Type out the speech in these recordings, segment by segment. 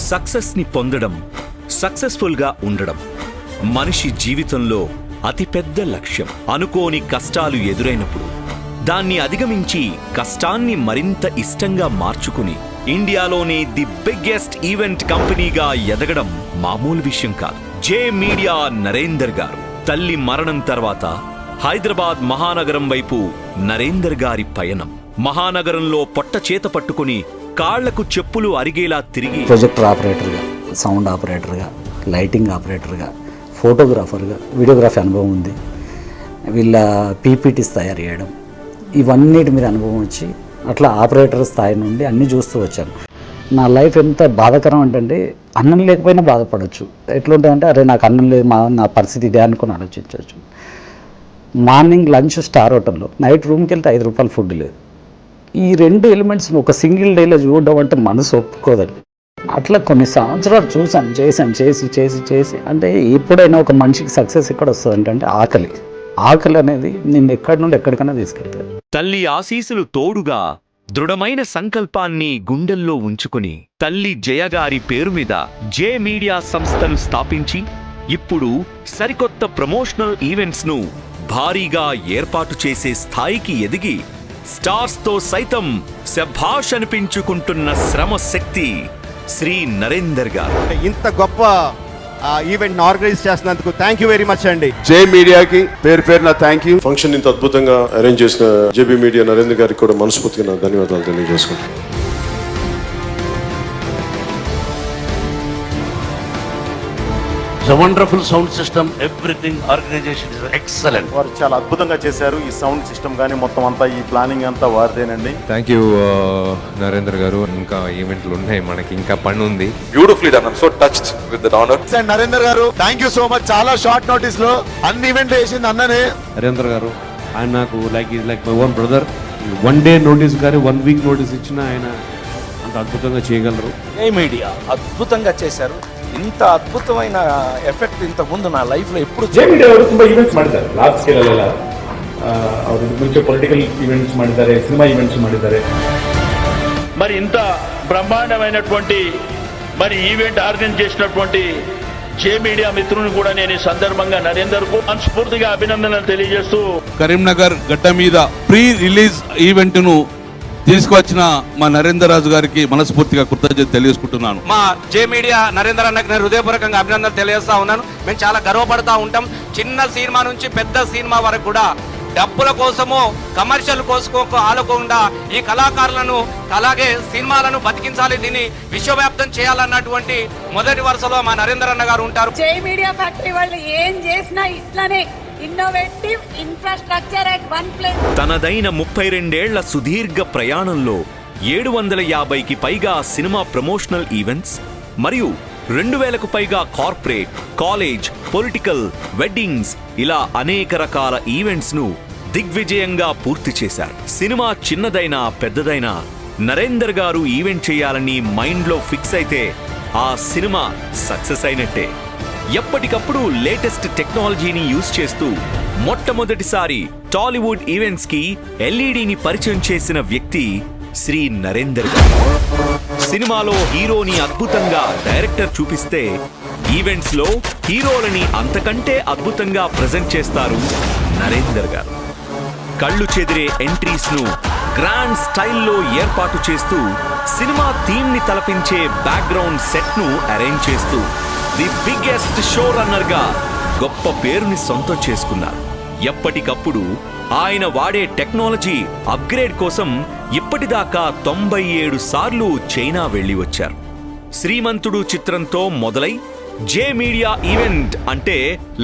సక్సెస్ని పొందడం, సక్సెస్ఫుల్గా ఉండడం మనిషి జీవితంలో అతిపెద్ద లక్ష్యం. అనుకోని కష్టాలు ఎదురైనప్పుడు దాన్ని అధిగమించి కష్టాన్ని మరింత ఇష్టంగా మార్చుకుని ఇండియాలోనే ది బిగ్గెస్ట్ ఈవెంట్ కంపెనీగా ఎదగడం మామూలు విషయం కాదు. జే మీడియా నరేందర్ గారు. తల్లి మరణం తర్వాత హైదరాబాద్ మహానగరం వైపు నరేందర్ గారి పయనం. మహానగరంలో పొట్ట చేత పట్టుకుని కాళ్లకు చెప్పులు అరిగేలా తిరిగి ప్రొజెక్టర్ ఆపరేటర్గా, సౌండ్ ఆపరేటర్గా, లైటింగ్ ఆపరేటర్గా, ఫోటోగ్రాఫర్గా, వీడియోగ్రఫీ అనుభవం ఉంది. వీళ్ళ పీపీటీస్ తయారు చేయడం, ఇవన్నిటి మీద అనుభవం వచ్చి అట్లా ఆపరేటర్ స్థాయి నుండి అన్నీ చూస్తూ వచ్చాను. నా లైఫ్ ఎంత బాధాకరం అంటే అన్నం లేకపోయినా బాధపడవచ్చు. ఎట్లుంటుందంటే అరే నాకు అన్నం లేదు, నా పరిస్థితి ఇదే అనుకుని ఆలోచించవచ్చు. మార్నింగ్ లంచ్ స్టార్ హోటల్లో, నైట్ రూమ్కి వెళ్తే 5 రూపాయలు ఫుడ్ లేదు. ఈ 2 ఎలిమెంట్స్ ఒక సింగిల్ డేలో చూడడం అంటే మనసు ఒప్పుకోదండి. అట్లా కొన్ని సంవత్సరాలు చూసాను, చేసి అంటే ఎప్పుడైనా ఒక మనిషికి సక్సెస్ ఎక్కడ వస్తుంది అంటే ఆకలి అనేది నిన్ను ఎక్కడి నుండి ఎక్కడికైనా తీసుకెళ్తారు. తల్లి ఆశీస్సులు తోడుగా దృఢమైన సంకల్పాన్ని గుండెల్లో ఉంచుకుని తల్లి జయగారి పేరు మీద జే మీడియా సంస్థను స్థాపించి ఇప్పుడు సరికొత్త ప్రమోషనల్ ఈవెంట్స్ ను భారీగా ఏర్పాటు చేసే స్థాయికి ఎదిగి స్టార్స్తో సైతం శభాష్ అనిపించుకుంటున్న శ్రమ శక్తి శ్రీ నరేందర్ గారు. ఇంత గొప్ప ఈవెంట్ ఆర్గనైజ్ చేసినందుకు థ్యాంక్ యూ వెరీ మచ్ అండి. జే మీడియాకి పేరున థ్యాంక్ యూ. ఫంక్షన్ ఇంత అద్భుతంగా అరేంజ్ చేసిన జేబీ మీడియా నరేంద్ర గారికి కూడా మనస్ఫూర్తిగా నా ధన్యవాదాలు తెలియజేసుకుంటాను. It's a wonderful sound system. Everything, organization is excellent. వారు చాలా అద్భుతంగా చేశారు. ఈ సౌండ్ సిస్టమ్ కానీ మొత్తం అంతా ఈ ప్లానింగ్ అంతా వారిదేనండి. థ్యాంక్ యూ నరేంద్ర గారు. ఇంకా ఈవెంట్లు ఉన్నాయి, మనకి ఇంకా పని ఉంది. Beautifully done. I'm so touched with that honour. Narender గారు థ్యాంక్ యూ సో మచ్. చాలా షార్ట్ నోటీస్ లో అన్ని ఈవెంట్లు వేసింది అన్ననే. నరేంద్ర గారు ఆయన నాకు like my own brother. 1 day notice కానీ 1 వీక్ నోటీస్ ఇచ్చినా ఆయన అంత అద్భుతంగా చేయగలరు. ఏ మీడియా ಅದ್ಭುತంగా చేశారు. ಇಂಥ ಅದ್ಭುತమైన ಎಫೆಕ್ಟ್ ಇಂತ ಮುಂದೆ ನಾ ಲೈಫ್లో ಎప్పుడు ಜೆ ಮೀಡಿಯಾ ಅವರು ತುಂಬಾ ಈವೆಂಟ್ಸ್ ಮಾಡಿದ್ದಾರೆ, ಲಾರ್ಜ್ ಸ್ಕೇಲ್ ಅಲ್ಲೆಲ್ಲ. ಅವರು ಮುಂಚೆ ಪೊಲಿಟಿಕಲ್ ಈವೆಂಟ್ಸ್ ಮಾಡಿದ್ದಾರೆ, ಸಿನಿಮಾ ಈವೆಂಟ್ಸ್ ಮಾಡಿದ್ದಾರೆ. మరి ఇంత బ్రహ్మాండమైనటువంటి మరి ఈవెంట్ ఆర్గనైజ్ చేసినటువంటి జే మీడియా మిత్రులను కూడా నేను ఈ సందర్భంగా నరేందర్ కు మనస్ఫూర్తిగా అభినందనలు తెలియజేస్తూ కరీంనగర్ గడ్డ మీద ప్రీ రిలీజ్ ఈవెంట్ ను తీసుకువచ్చిన మా నరేందర్ రాజు గారికి మనస్ఫూర్తిగా కృతజ్ఞత తెలియజేసుకుంటున్నాను. మా జే మీడియా నరేందర్ అన్నకు నేను హృదయపూర్వకంగా అభినందనలు తెలియజేస్తా ఉన్నాను. మేము చాలా గర్వపడతా ఉంటాం. చిన్న సినిమా నుంచి పెద్ద సినిమా వరకు కూడా డబ్బుల కోసమో కమర్షియల్ కోసమో ఆలోకుండా ఈ కళాకారులను అలాగే సినిమాలను బతికించాలి, దీన్ని విశ్వవ్యాప్తం చేయాలన్నటువంటి మొదటి వరుసలో మా నరేందర్ అన్న గారు ఉంటారు. జే మీడియా ఫ్యాక్టరీ వాళ్ళు ఏం చేసినా ఇట్లానే innovative infrastructure at one place. తనదైన 32 ఏళ్ల సుదీర్ఘ ప్రయాణంలో 750కి పైగా సినిమా ప్రమోషనల్ ఈవెంట్స్ మరియు 2000కు పైగా కార్పొరేట్, కాలేజ్, పొలిటికల్, వెడ్డింగ్స్ ఇలా అనేక రకాల ఈవెంట్స్ ను దిగ్విజయంగా పూర్తి చేశారు. సినిమా చిన్నదైనా పెద్దదైనా నరేందర్ గారు ఈవెంట్ చేయాలని మైండ్లో ఫిక్స్ అయితే ఆ సినిమా సక్సెస్ అయినట్టే. ఎప్పటికప్పుడు లేటెస్ట్ టెక్నాలజీని యూజ్ చేస్తూ మొట్టమొదటిసారి టాలీవుడ్ ఈవెంట్స్ కి ఎల్ఈడిని పరిచయం చేసిన వ్యక్తి శ్రీ నరేందర్ గారు. సినిమాలో హీరోని అద్భుతంగా డైరెక్టర్ చూపిస్తే ఈవెంట్స్ లో హీరోలని అంతకంటే అద్భుతంగా ప్రెజెంట్ చేస్తారు నరేందర్ గారు. కళ్ళు చెదిరే ఎంట్రీస్ ను గ్రాండ్ స్టైల్లో ఏర్పాటు చేస్తూ సినిమా థీమ్ ని తలపించే బ్యాక్గ్రౌండ్ సెట్ ను అరేంజ్ చేస్తూ ది బిగ్గెస్ట్ షో రన్నర్ గా గొప్ప పేరుని సొంతం చేసుకున్నారు. ఎప్పటికప్పుడు ఆయన వాడే టెక్నాలజీ అప్గ్రేడ్ కోసం ఇప్పటిదాకా 97 సార్లు చైనా వెళ్లి వచ్చారు. శ్రీమంతుడు చిత్రంతో మొదలై జే మీడియా ఈవెంట్ అంటే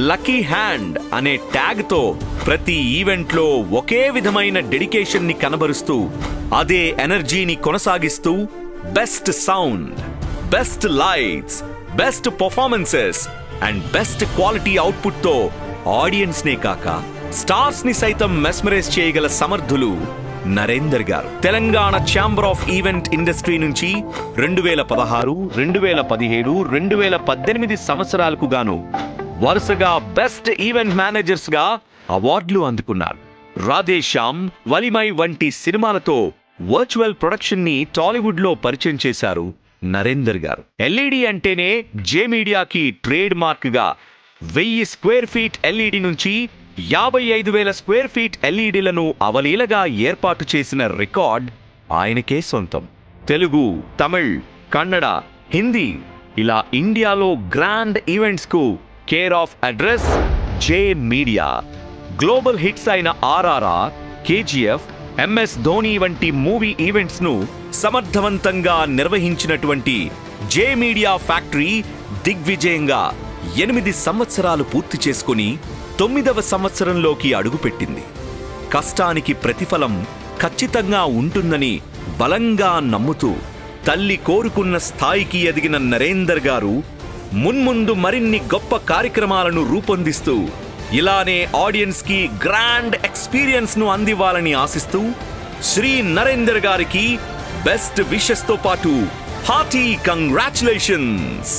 లక్కీ హ్యాండ్ అనే ట్యాగ్ తో ప్రతి ఈవెంట్ లో ఒకే విధమైన డెడికేషన్ ని కనబరుస్తూ అదే ఎనర్జీని కొనసాగిస్తూ best sound, best lights, best performances and best quality output తో ఆడియన్స్ నే కాక స్టార్స్ ని సైతం మెస్మరైజ్ చేయగల సమర్థులు నరేందర్ గారు. Telangana chamber of event industry నుంచి 2016, 2017, 2018 సంవత్సరాలకు గాను వరుసగా బెస్ట్ ఈవెంట్ మేనేజర్స్ గా అవార్డులు అందుకున్నారు. రాధేశ్యామ్, వలిమై వంటి సినిమాలతో వర్చువల్ ప్రొడక్షన్ ని టాలీవుడ్ లో పరిచయం చేశారు నరేందర్ గారు. ఎల్ఈడి అంటేనే జే మీడియాకి ట్రేడ్ మార్క్ గా 1000 స్క్వేర్ ఫీట్ ఎల్ఈడి నుంచి 55,000 స్క్వేర్ ఫీట్ ఎల్ఈడిలను అవలీలగా ఏర్పాటు చేసిన రికార్డ్ ఆయనకే సొంతం. తెలుగు, తమిళ్, కన్నడ, హిందీ ఇలా ఇండియాలో గ్రాండ్ ఈవెంట్స్ కు care of address J media. Global hits అయిన RRR, KGF, MS ధోని వంటి మూవీ ఈవెంట్స్ ను సమర్థవంతంగా నిర్వహించినటువంటి జే మీడియా ఫ్యాక్టరీ దిగ్విజయంగా 8 సంవత్సరాలు పూర్తి చేసుకుని 9వ సంవత్సరంలోకి అడుగుపెట్టింది. కష్టానికి ప్రతిఫలం ఖచ్చితంగా ఉంటుందని బలంగా నమ్ముతూ తల్లి కోరుకున్న స్థాయికి ఎదిగిన నరేందర్ గారు మున్ముందు మరిన్ని గొప్ప కార్యక్రమాలను రూపొందిస్తూ ఇలానే ఆడియన్స్ కి గ్రాండ్ ఎక్స్పీరియన్స్ ను అందివ్వాలని ఆశిస్తూ శ్రీ నరేందర్ గారికి బెస్ట్ విషెస్ తో పాటు హార్టీ కంగ్రాచులేషన్స్.